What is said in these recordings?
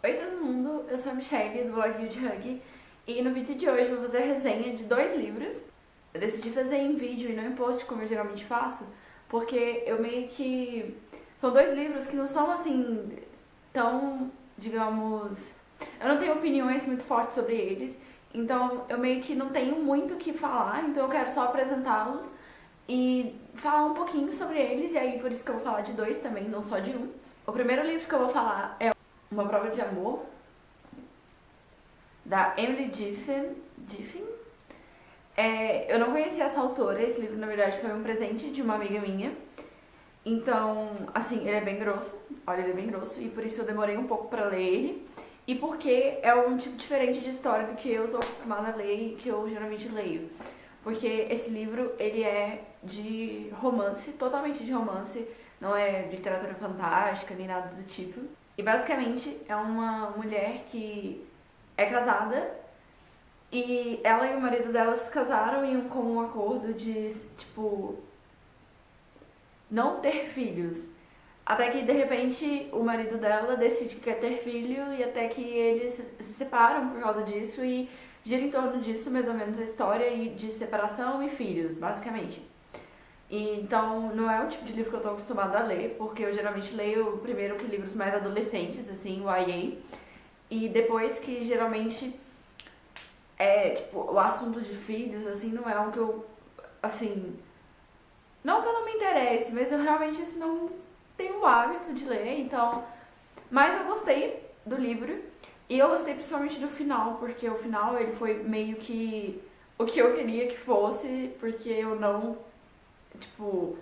Oi todo mundo, eu sou a Michelle do blog de Hug e no vídeo de hoje eu vou fazer a resenha de dois livros. Eu decidi fazer em vídeo e não em post como eu geralmente faço, porque eu meio que... São dois livros que não são assim tão, digamos... Eu não tenho opiniões muito fortes sobre eles, então eu meio que não tenho muito o que falar, então eu quero só apresentá-los e falar um pouquinho sobre eles, e aí por isso que eu vou falar de dois também, não só de um. O primeiro livro que eu vou falar é Uma Prova de Amor, da Emily Diffin. Eu não conhecia essa autora, esse livro na verdade foi um presente de uma amiga minha. Então, assim, ele é bem grosso, olha, ele é bem grosso, e por isso eu demorei um pouco pra ler ele. E porque é um tipo diferente de história do que eu tô acostumada a ler e que eu geralmente leio. Porque esse livro, ele é de romance, totalmente de romance, não é literatura fantástica nem nada do tipo. E basicamente é uma mulher que é casada e ela e o marido dela se casaram em um comum acordo de, tipo, não ter filhos. Até que de repente o marido dela decide que quer ter filho e até que eles se separam por causa disso e gira em torno disso mais ou menos a história de separação e filhos, basicamente. E, então não é o tipo de livro que eu tô acostumada a ler, porque eu geralmente leio primeiro que livros mais adolescentes, assim, YA, e depois que geralmente tipo, o assunto de filhos, assim, não é um que eu, assim, não que eu não me interesse, mas eu realmente assim, não tenho o hábito de ler, então... Mas eu gostei do livro, e eu gostei principalmente do final, porque o final ele foi meio que o que eu queria que fosse, porque eu não, tipo...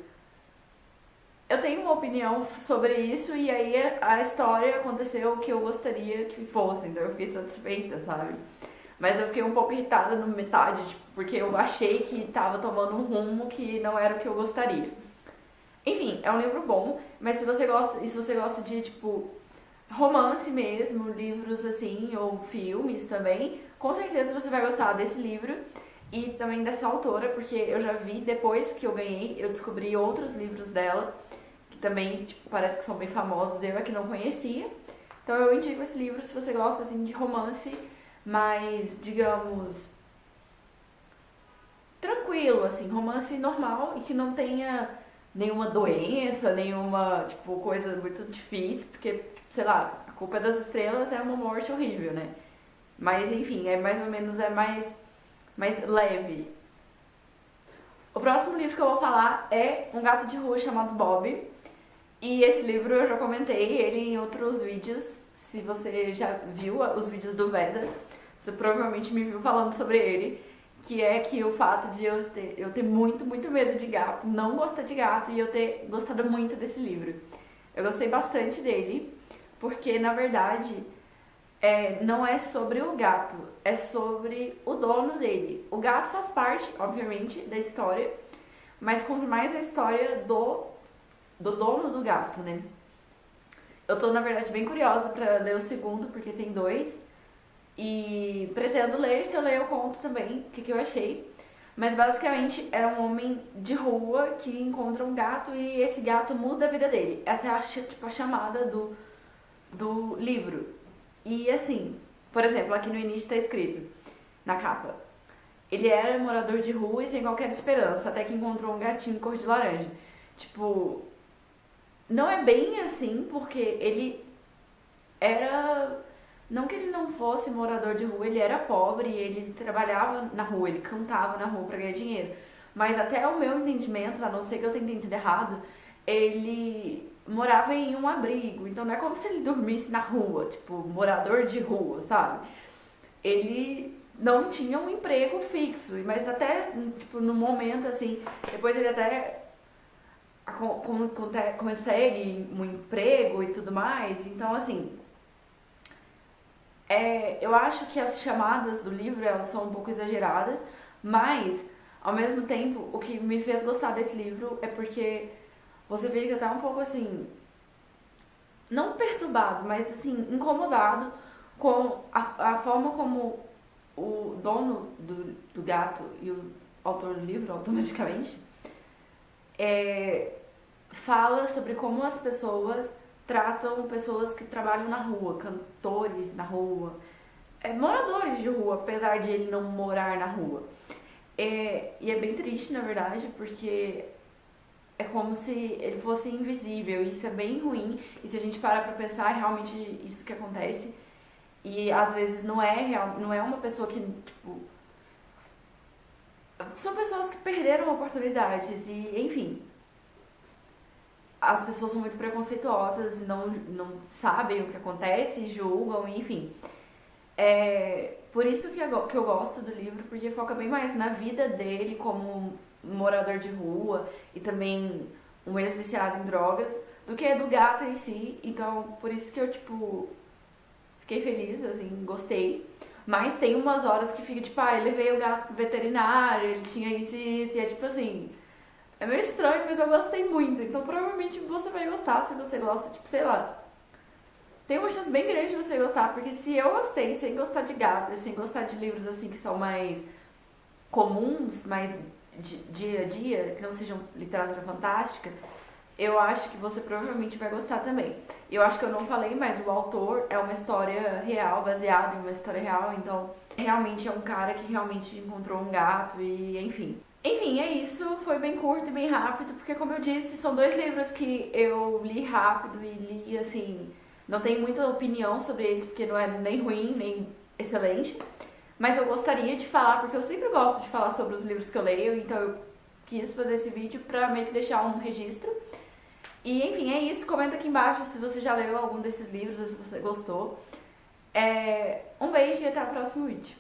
Eu tenho uma opinião sobre isso, e aí a história aconteceu o que eu gostaria que fosse, então eu fiquei satisfeita, sabe? Mas eu fiquei um pouco irritada no metade, tipo, porque eu achei que tava tomando um rumo que não era o que eu gostaria. Enfim, é um livro bom, mas se você gosta de, tipo, romance mesmo, livros assim, ou filmes também, com certeza você vai gostar desse livro e também dessa autora, porque eu já vi, depois que eu ganhei, eu descobri outros livros dela, que também, tipo, parece que são bem famosos, eu é que não conhecia. Então eu indico esse livro se você gosta, assim, de romance mais, digamos, tranquilo, assim, romance normal e que não tenha nenhuma doença, nenhuma, tipo, coisa muito difícil, porque, tipo, sei lá, A Culpa é das Estrelas é uma morte horrível, né? Mas, enfim, é mais ou menos, mais leve. O próximo livro que eu vou falar é Um Gato de Rua Chamado Bob. E esse livro eu já comentei ele em outros vídeos. Se você já viu os vídeos do Veda, você provavelmente me viu falando sobre ele. Que é que o fato de eu ter muito, muito medo de gato, não gostar de gato e eu ter gostado muito desse livro. Eu gostei bastante dele, porque na verdade não é sobre o gato, é sobre o dono dele. O gato faz parte, obviamente, da história, mas conta mais a história do dono do gato, né? Eu tô, na verdade, bem curiosa pra ler o segundo, porque tem dois. E pretendo ler, se eu ler eu conto também o que eu achei. Mas basicamente era um homem de rua que encontra um gato e esse gato muda a vida dele. Essa é tipo, a chamada do livro. E assim, por exemplo, aqui no início está escrito, na capa: ele era morador de rua e sem qualquer esperança, até que encontrou um gatinho cor de laranja. Tipo, não é bem assim, porque ele era... Não que ele não fosse morador de rua, ele era pobre, ele trabalhava na rua, ele cantava na rua pra ganhar dinheiro. Mas até o meu entendimento, a não ser que eu tenha entendido errado, ele morava em um abrigo. Então não é como se ele dormisse na rua, tipo, morador de rua, sabe? Ele não tinha um emprego fixo, mas até, tipo, no momento, assim, depois ele até consegue um emprego e tudo mais. Então, assim, eu acho que as chamadas do livro elas são um pouco exageradas, mas ao mesmo tempo o que me fez gostar desse livro é porque você fica até um pouco assim, não perturbado, mas assim, incomodado com a forma como o dono do gato e o autor do livro, automaticamente, fala sobre como as pessoas tratam pessoas que trabalham na rua, cantores na rua, moradores de rua, apesar de ele não morar na rua. E é bem triste, na verdade, porque é como se ele fosse invisível. Isso é bem ruim. E se a gente parar pra pensar, é realmente isso que acontece. E às vezes não é uma pessoa que, tipo... São pessoas que perderam oportunidades e, enfim... As pessoas são muito preconceituosas, não sabem o que acontece, julgam, enfim. Por isso que eu gosto do livro, porque foca bem mais na vida dele como um morador de rua e também um ex-viciado em drogas, do que do gato em si. Então, por isso que eu, tipo, fiquei feliz, assim, gostei. Mas tem umas horas que fica, tipo, eu levei o gato pro veterinário, ele tinha isso e isso, e é tipo assim... É meio estranho, mas eu gostei muito. Então provavelmente você vai gostar se você gosta, tipo, sei lá. Tem uma chance bem grande de você gostar, porque se eu gostei, sem gostar de gato, sem gostar de livros assim que são mais comuns, mais de dia a dia, que não sejam literatura fantástica, eu acho que você provavelmente vai gostar também. Eu acho que eu não falei, mas o autor é uma história real, baseado em uma história real, então realmente é um cara que realmente encontrou um gato e enfim. Enfim, é isso. Foi bem curto e bem rápido, porque como eu disse, são 2 livros que eu li rápido e li, assim, não tenho muita opinião sobre eles, porque não é nem ruim, nem excelente. Mas eu gostaria de falar, porque eu sempre gosto de falar sobre os livros que eu leio, então eu quis fazer esse vídeo pra meio que deixar um registro. E enfim, é isso. Comenta aqui embaixo se você já leu algum desses livros, se você gostou. Um beijo e até o próximo vídeo.